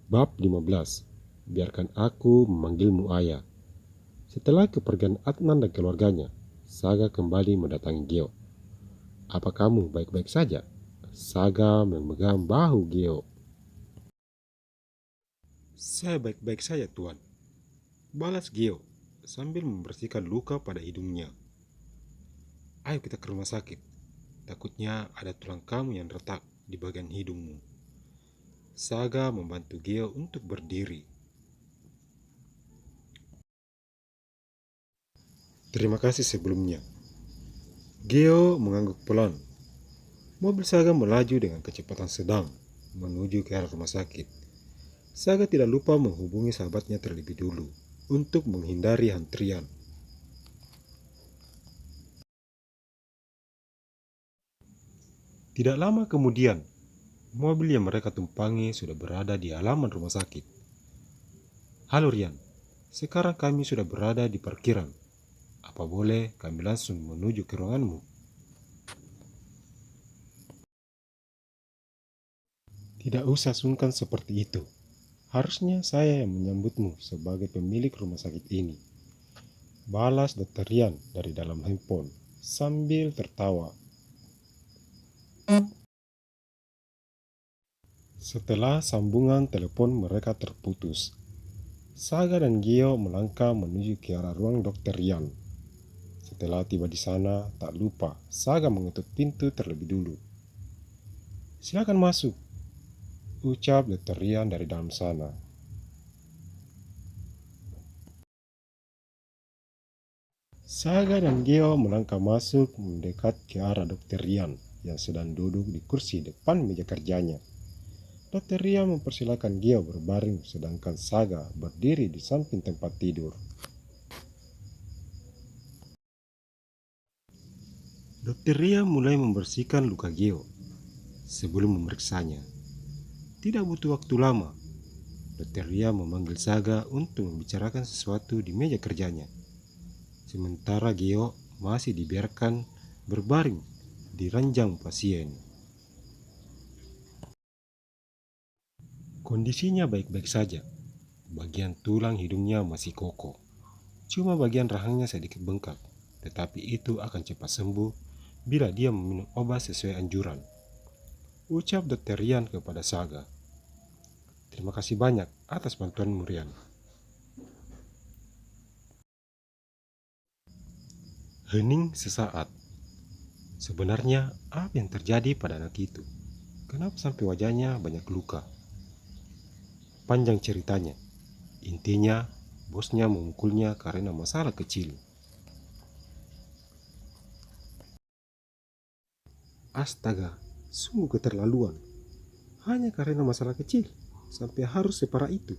Bab 15. Biarkan aku memanggilmu ayah. Setelah kepergian Adnan dan keluarganya, Saga kembali mendatangi Geo. Apa kamu baik-baik saja? Saga memegang bahu Geo. Saya baik-baik saja, Tuan. Balas Geo sambil membersihkan luka pada hidungnya. Ayo kita ke rumah sakit. Takutnya ada tulang kamu yang retak di bagian hidungmu. Saga membantu Geo untuk berdiri. Terima kasih sebelumnya. Geo mengangguk pelan. Mobil Saga melaju dengan kecepatan sedang menuju ke arah rumah sakit. Saga tidak lupa menghubungi sahabatnya terlebih dulu untuk menghindari antrian. Tidak lama kemudian, mobil yang mereka tumpangi sudah berada di halaman rumah sakit. Halo Rian, sekarang kami sudah berada di parkiran. Apa boleh kami langsung menuju ke ruanganmu? Tidak usah sungkan seperti itu. Harusnya saya yang menyambutmu sebagai pemilik rumah sakit ini. Balas Dr. Rian dari dalam handphone sambil tertawa. Setelah sambungan telepon mereka terputus, Saga dan Gio melangkah menuju ke arah ruang Dr. Rian. Setelah tiba di sana, tak lupa Saga mengetuk pintu terlebih dulu. Silakan masuk, ucap Dr. Rian dari dalam sana. Saga dan Gio melangkah masuk mendekat ke arah Dr. Rian yang sedang duduk di kursi depan meja kerjanya. Dr. Rian mempersilahkan Gio berbaring sedangkan Saga berdiri di samping tempat tidur. Dr. Rian mulai membersihkan luka Gio sebelum memeriksanya. Tidak butuh waktu lama, Dr. Rian memanggil Saga untuk membicarakan sesuatu di meja kerjanya. Sementara Gio masih dibiarkan berbaring di ranjang pasien. Kondisinya baik-baik saja. Bagian tulang hidungnya masih kokoh. Cuma bagian rahangnya sedikit bengkak, tetapi itu akan cepat sembuh bila dia meminum obat sesuai anjuran. Ucap Dr. Rian kepada Saga. Terima kasih banyak atas bantuanmu, Rian. Hening sesaat. Sebenarnya apa yang terjadi pada anak itu? Kenapa sampai wajahnya banyak luka? Panjang ceritanya. Intinya, bosnya memukulnya karena masalah kecil. Astaga, sungguh keterlaluan. Hanya karena masalah kecil, sampai harus separah itu.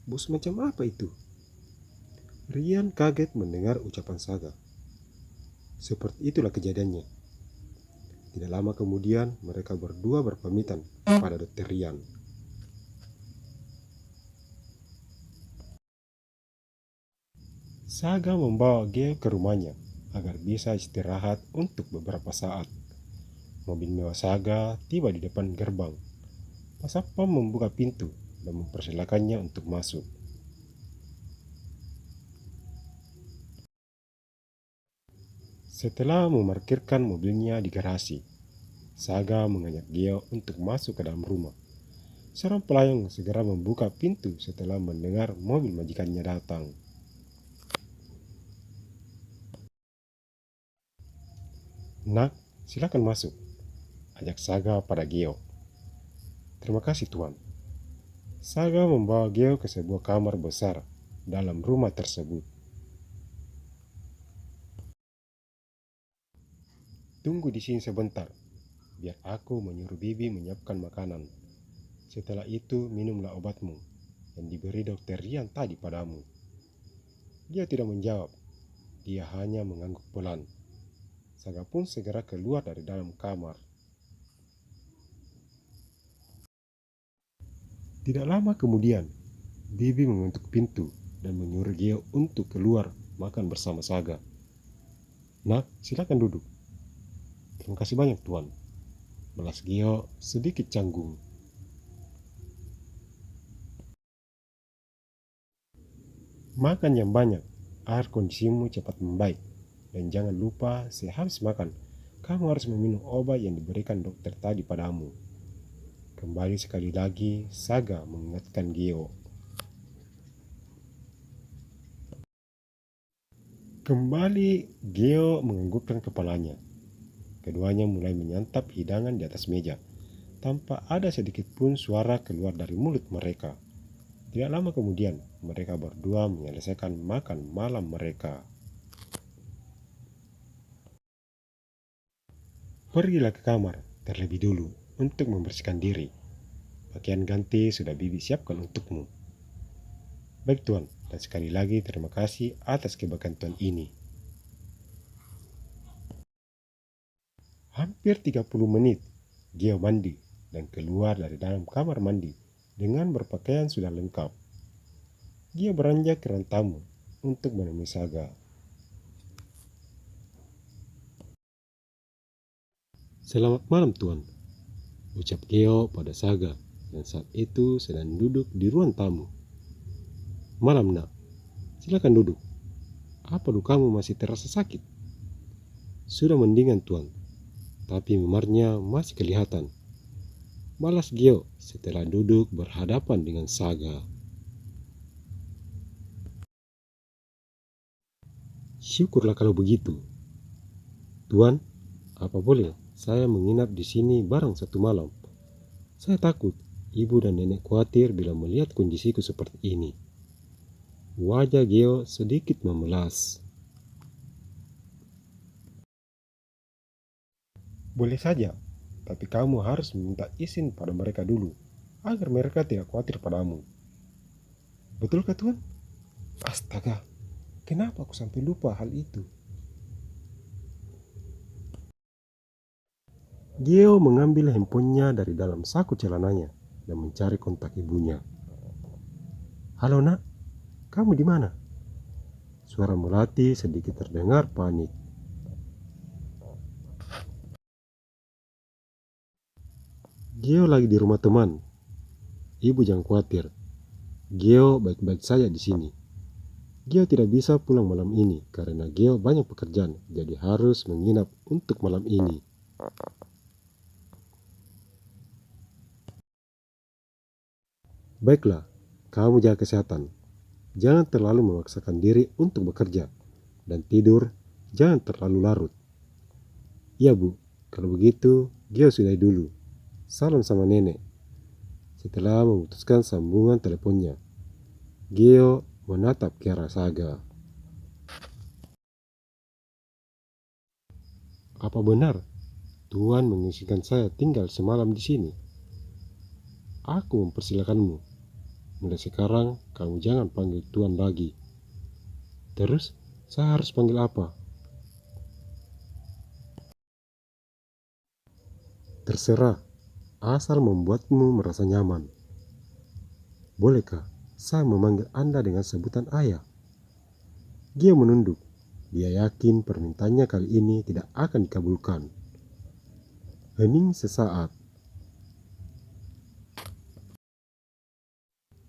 Bos macam apa itu? Rian kaget mendengar ucapan Saga. Seperti itulah kejadiannya. Tidak lama kemudian, mereka berdua berpamitan pada Dr. Rian. Saga membawa Geo ke rumahnya agar bisa istirahat untuk beberapa saat. Mobil mewah Saga tiba di depan gerbang. Pasapam membuka pintu dan mempersilakannya untuk masuk. Setelah memarkirkan mobilnya di garasi, Saga mengajak Geo untuk masuk ke dalam rumah. Seorang pelayan segera membuka pintu setelah mendengar mobil majikannya datang. Nak, silakan masuk, ajak Saga pada Geo. Terima kasih Tuan. Saga membawa Geo ke sebuah kamar besar dalam rumah tersebut. Tunggu di sini sebentar, biar aku menyuruh bibi menyiapkan makanan. Setelah itu minumlah obatmu yang diberi Dr. Rian tadi padamu. Dia tidak menjawab, dia hanya mengangguk pelan. Saga pun segera keluar dari dalam kamar. Tidak lama kemudian, bibi mengetuk pintu dan menyuruh Geo untuk keluar makan bersama Saga. Nak, silakan duduk. Terima kasih banyak Tuan. Balas Geo sedikit canggung. Makan yang banyak, agar kondisimu cepat membaik. Dan jangan lupa sehabis makan, kamu harus meminum obat yang diberikan dokter tadi padamu. Kembali sekali lagi, Saga mengingatkan Gio. Kembali, Gio menganggukkan kepalanya. Keduanya mulai menyantap hidangan di atas meja, tanpa ada sedikit pun suara keluar dari mulut mereka. Tidak lama kemudian, mereka berdua menyelesaikan makan malam mereka. Pergilah ke kamar terlebih dulu untuk membersihkan diri. Pakaian ganti sudah Bibi siapkan untukmu. Baik Tuan, dan sekali lagi terima kasih atas kebaikan Tuan ini. Hampir 30 menit, Gio mandi dan keluar dari dalam kamar mandi dengan berpakaian sudah lengkap. Gio beranjak ke ruang tamu untuk menemui Saga. Selamat malam Tuan, ucap Gio pada Saga yang saat itu sedang duduk di ruang tamu. Malam nak, silakan duduk. Apa lukamu masih terasa sakit? Sudah mendingan Tuan, tapi memarnya masih kelihatan. Balas Gio setelah duduk berhadapan dengan Saga. Syukurlah kalau begitu. Tuan, apa boleh saya menginap di sini barang satu malam? Saya takut ibu dan nenek khawatir bila melihat kondisiku seperti ini. Wajah Gio sedikit memelas. Boleh saja, tapi kamu harus meminta izin pada mereka dulu, agar mereka tidak khawatir padamu. Betulkah Tuan? Astaga, kenapa aku sampai lupa hal itu? Gio mengambil handphonenya dari dalam saku celananya dan mencari kontak ibunya. Halo nak, kamu di mana? Suara Melati sedikit terdengar panik. Gio lagi di rumah teman. Ibu jangan khawatir. Gio baik-baik saja di sini. Gio tidak bisa pulang malam ini karena Gio banyak pekerjaan, jadi harus menginap untuk malam ini. Baiklah, kamu jaga kesehatan. Jangan terlalu memaksakan diri untuk bekerja. Dan tidur, jangan terlalu larut. Iya Bu, kalau begitu, Gio sudah dulu. Salam sama nenek. Setelah memutuskan sambungan teleponnya, Gio menatap ke arah Saga. Apa benar Tuan mengizinkan saya tinggal semalam di sini? Aku mempersilakanmu. Mulai sekarang kamu jangan panggil Tuan lagi. Terus saya harus panggil apa? Terserah, asal membuatmu merasa nyaman. Bolehkah saya memanggil Anda dengan sebutan ayah? Gio menunduk. Dia yakin permintaannya kali ini tidak akan dikabulkan. Hening sesaat.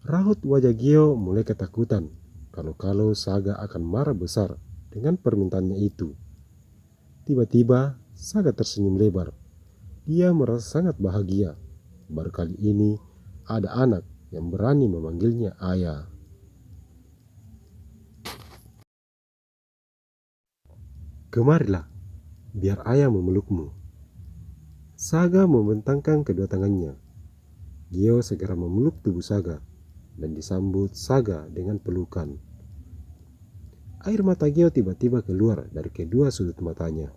Raut wajah Gio mulai ketakutan kalau Saga akan marah besar dengan permintaannya itu. Tiba-tiba Saga tersenyum lebar. Dia merasa sangat bahagia. Baru kali ini ada anak yang berani memanggilnya ayah. Kemarilah, biar ayah memelukmu. Saga membentangkan kedua tangannya. Gio segera memeluk tubuh Saga dan disambut Saga dengan pelukan. Air mata Gio tiba-tiba keluar dari kedua sudut matanya.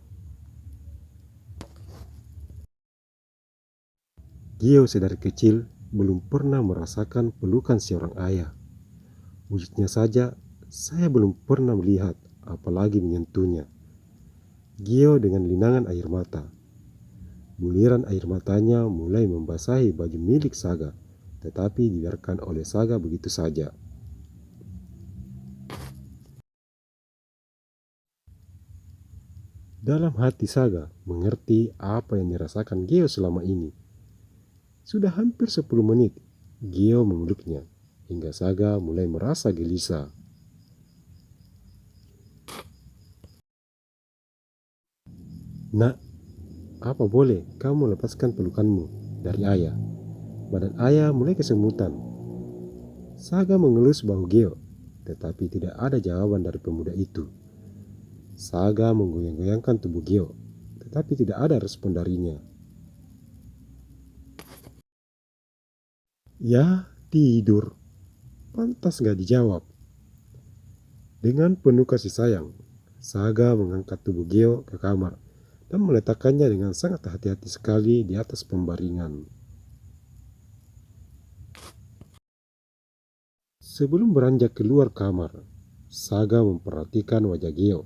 Gio sedari kecil belum pernah merasakan pelukan seorang ayah. Wujudnya saja saya belum pernah melihat, apalagi menyentuhnya. Gio dengan linangan air mata. Buliran air matanya mulai membasahi baju milik Saga, tetapi dibiarkan oleh Saga begitu saja. Dalam hati Saga mengerti apa yang dirasakan Gio selama ini. Sudah hampir 10 menit Gio memeluknya hingga Saga mulai merasa gelisah. Nak, apa boleh kamu lepaskan pelukanmu dari ayah? Badan ayah mulai kesemutan. Saga mengelus bahu Geo, tetapi tidak ada jawaban dari pemuda itu. Saga menggoyang-goyangkan tubuh Geo, tetapi tidak ada respon darinya. Ya, tidur. Pantas gak dijawab. Dengan penuh kasih sayang, Saga mengangkat tubuh Geo ke kamar dan meletakkannya dengan sangat hati-hati sekali di atas pembaringan. Sebelum beranjak keluar kamar, Saga memperhatikan wajah Geo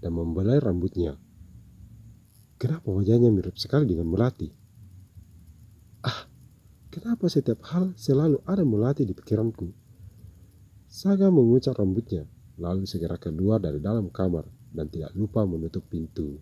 dan membelai rambutnya. Kenapa wajahnya mirip sekali dengan Melati? Kenapa setiap hal selalu ada Melati di pikiranku? Saga mengucap rambutnya, lalu segera keluar dari dalam kamar dan tidak lupa menutup pintu.